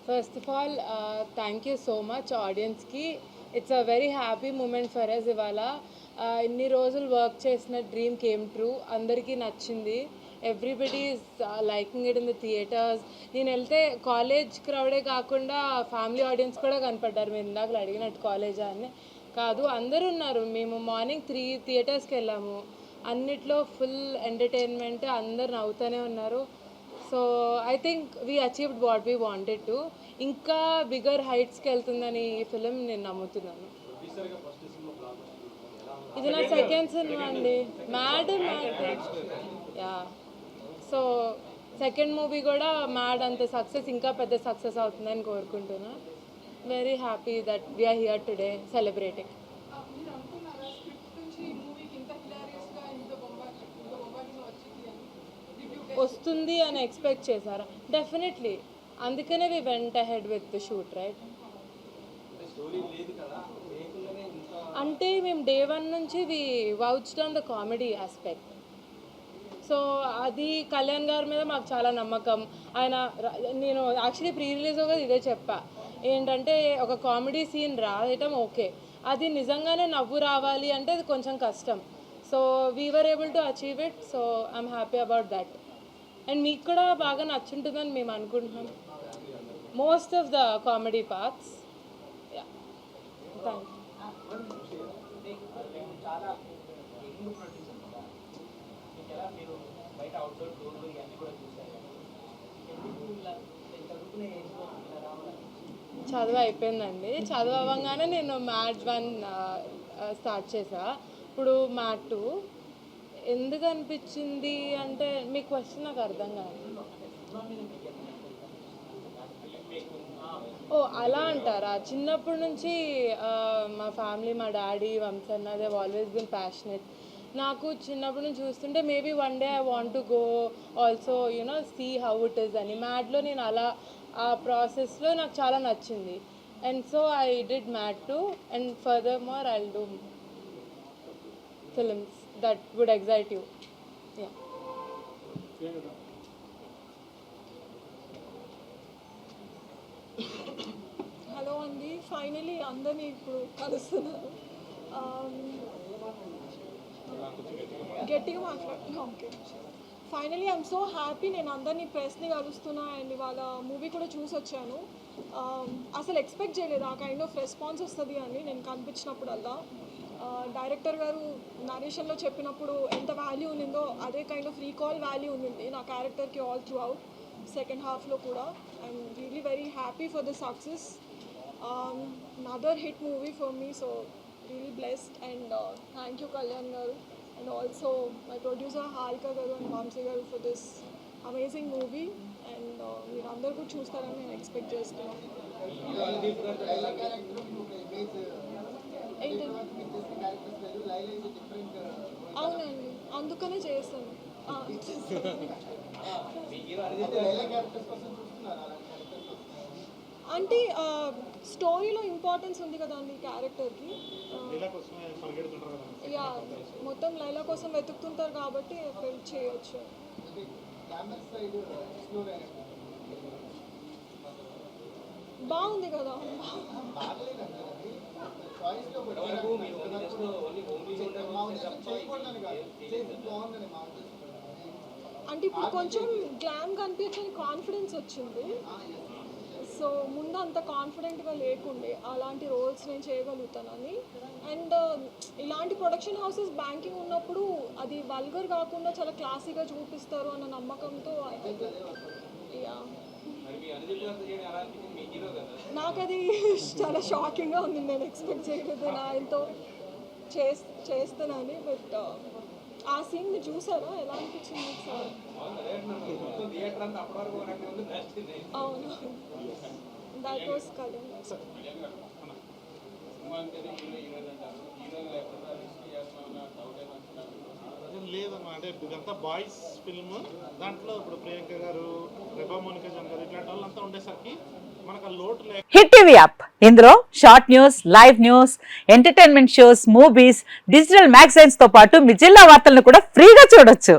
First of all thank you so much ఆడియన్స్కి. It's a very happy moment for us. ఇవాళ ఇన్ని రోజులు work చేసిన డ్రీమ్ కేమ్ ట్రూ. అందరికీ నచ్చింది. Everybody is liking it in the theatres. నేను వెళ్తే కాలేజ్ క్రౌడే కాకుండా ఫ్యామిలీ ఆడియన్స్ కూడా కనపడ్డారు. మీరు ఇందాక అడిగినట్టు కాలేజా అని కాదు, అందరూ ఉన్నారు. మేము మార్నింగ్ 3 థియేటర్స్కి వెళ్ళాము. అన్నిట్లో ఫుల్ ఎంటర్టైన్మెంట్, అందరు నవ్వుతూనే ఉన్నారు. So I think we achieved what we wanted to. ఇంకా బిగ్గర్ హైట్స్కి వెళ్తుందని ఈ ఫిలిం నేను నమ్ముతున్నాను. ఇది నా సెకండ్ సినిమా అండి. Mad yeah. So second movie కూడా మ్యాడ్ అంత సక్సెస్, ఇంకా పెద్ద సక్సెస్ అవుతుందని కోరుకుంటున్నా. Very happy that we are here today celebrating. వస్తుంది అని ఎక్స్పెక్ట్ చేశారా? డెఫినెట్లీ, అందుకనే we went ahead with the shoot, right? అంటే మేము డే 1 నుంచి we vouched on the comedy aspect. So అది కళ్యాణ్ గారి మీద మాకు చాలా నమ్మకం. ఆయన నేను యాక్చువల్లీ ప్రీ రిలీజ్గా ఇదే చెప్పా, ఏంటంటే ఒక కామెడీ సీన్ రాయటం ఓకే, అది నిజంగానే నవ్వు రావాలి అంటే అది కొంచెం కష్టం. So we were able to achieve it. So I'm happy about that. And మీకు కూడా బాగా నచ్చుంటుందని మేము అనుకుంటున్నాం, most of the comedy parts. Yeah, thank you. చదువు అయిపోయిందండి. చదువు అవ్వగానే నేను మ్యాథ్ 1 స్టార్ట్ చేసా. ఇప్పుడు మ్యాథ్ 2 ఎందుకు అనిపించింది అంటే, మీ క్వశ్చన్ నాకు అర్థం కాదు. ఓ అలా అంటారా? చిన్నప్పటి నుంచి మా ఫ్యామిలీ, మా డాడీ, వంశన్న, దే ఆల్వేస్ బిన్ ప్యాషనెట్. నాకు చిన్నప్పటి నుంచి చూస్తుంటే maybe one day I want to go also you know see how it is అని. మ్యాథ్లో నేను అలా ఆ ప్రాసెస్లో నాకు చాలా నచ్చింది. And so I did math 2 and furthermore I will do films that would excite you. Yeah. Hello అండి, ఫైనలీ అందరినీ ఇప్పుడు కలుస్తున్నాను. గట్టిగా మాట్లాడుతున్నా. Okay, finally I'm so happy. నేను అందరినీ ప్రెస్ని కలుస్తున్నా అండ్ ఇవాళ మూవీ కూడా చూసి వచ్చాను. అసలు ఎక్స్పెక్ట్ చేయలేదు ఆ కైండ్ ఆఫ్ రెస్పాన్స్ వస్తుంది అని. నేను కనిపించినప్పుడల్లా డైరెక్టర్ గారు నరేషన్లో చెప్పినప్పుడు ఎంత వాల్యూ ఉండిందో అదే కైండ్ ఆఫ్ రీకాల్ వాల్యూ ఉంది నా క్యారెక్టర్కి ఆల్ త్రూ అవుట్ సెకండ్ హాఫ్లో కూడా. I'm really very happy for the success. Another hit movie for me, so really blessed. And thank you Kalyan garu and also my producer Harika garu and Vamsi garu for this amazing movie. And మీరు అందరూ కూడా చూస్తారని నేను expect చేస్తున్నాను. అవునండి, అందుకనే చేస్తాను. అంటే స్టోరీలో ఇంపార్టెన్స్ ఉంది కదా అండి క్యారెక్టర్కి. యా, మొత్తం లైలా కోసం వెతుకుతుంటారు కాబట్టి ఫెల్ట్ చేయొచ్చు. బాగుంది కదా. అంటే ఇప్పుడు కొంచెం గ్లామ్ కనిపించని కాన్ఫిడెన్స్ వచ్చింది. సో ముందు అంత కాన్ఫిడెంట్గా లేకుండే అలాంటి రోల్స్ నేను చేయగలుగుతానని. అండ్ ఇలాంటి ప్రొడక్షన్ హౌసెస్ బ్యాంకింగ్ ఉన్నప్పుడు అది వల్గర్ కాకుండా చాలా క్లాసీగా చూపిస్తారు అన్న నమ్మకంతో యా, నాకు అది చాలా షాకింగ్గా ఉంది. నేను ఎక్స్పెక్ట్ చేయలేదు నేను ఆయనతో చేస్తానని. బట్ ఆ సీన్ మీరు చూసారా, ఎలా అనిపించింది సార్? అవును, దట్ వాస్ కళ్యాణ్. లేదమ్మా, అంటే ఇదంతా బాయ్స్ ఫిల్మ్. దాంట్లో ఇప్పుడు ప్రియాంక గారు, రెబా మోనికా జన్ గారు ఇట్లాంటి వాళ్ళంతా ఉండేసరికి మనకు లోటు లేదు. హిట్ టీవీ యాప్, ఇందులో short news, live news, entertainment shows, movies, digital magazines తో పాటు మీ జిల్లా వార్తలను కూడా ఫ్రీగా చూడొచ్చు.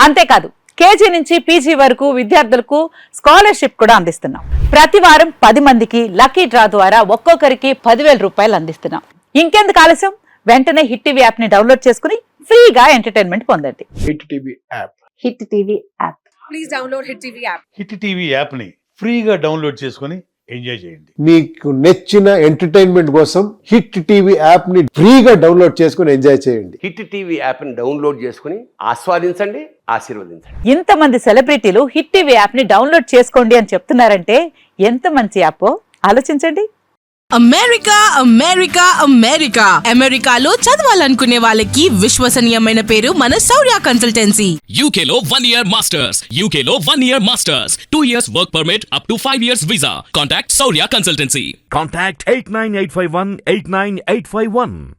అంతేకాదు కేజీ నుంచి పీజీ వరకు విద్యార్థులకు స్కాలర్షిప్ కూడా అందిస్తున్నాం. ప్రతి వారం 10 మందికి లక్కీ డ్రా ద్వారా ఒక్కొక్కరికి 10,000 రూపాయలు అందిస్తున్నాం. ఇంకెందుకు ఆలస్యం, వెంటనే హిట్ టీవీ యాప్ ని డౌన్లోడ్ చేసుకుని ఫ్రీగా ఎంటర్టైన్మెంట్ పొందండి. Hit TV app. Hit TV app. Please download Hit TV app. Hit TV యాప్ని ఫ్రీగా డౌన్లోడ్ చేసుకొని ఎంజాయ్ చేయండి. మీకు నచ్చిన ఎంటర్టైన్మెంట్ కోసం హిట్ టీవీ యాప్ ని ఫ్రీగా డౌన్లోడ్ చేసుకుని ఎంజాయ్ చేయండి. హిట్ టీవీ యాప్ని డౌన్లోడ్ చేసుకుని ఆస్వాదించండి, ఆశీర్వదించండి. ఇంతమంది సెలబ్రిటీలు హిట్ టీవీ యాప్ ని డౌన్లోడ్ చేసుకోండి అని చెప్తున్నారంటే ఎంత మంచి యాప్ ఆలోచించండి. అమెరికా అమెరికా అమెరికా అమెరికాలో చదవాలనుకునే వాళ్ళకి విశ్వసనీయమైన పేరు మన శౌర్య consultancy. UK Law 1 Year Masters. UK Law 1 Year Masters. 2 years work permit up to 5 years visa. Contact Saurya Consultancy. Contact 89851 89851.